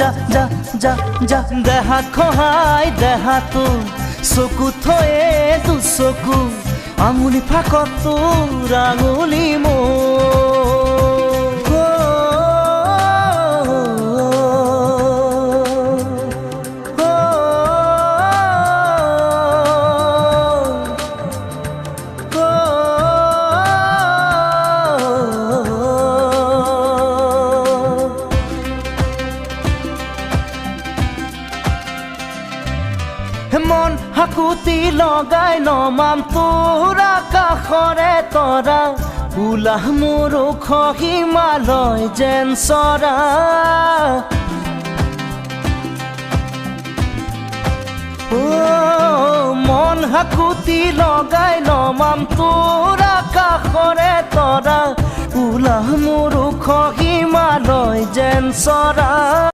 যা যা যা যা দেহা খহাই দেহাটো চকু থয়ে দুচকু আঙুলি ফাকত তোৰ আঙুলি মন হাকুতি লগাই নমাম তোৰ আকাশৰে তৰা উলাহ মোৰ ওখ হিমালয় যেন চৰা মন হাকুতি লগাই নমাম তোৰ আকাশৰে তৰা উলাহ মোৰ ওখ হিমালয় যেন চৰা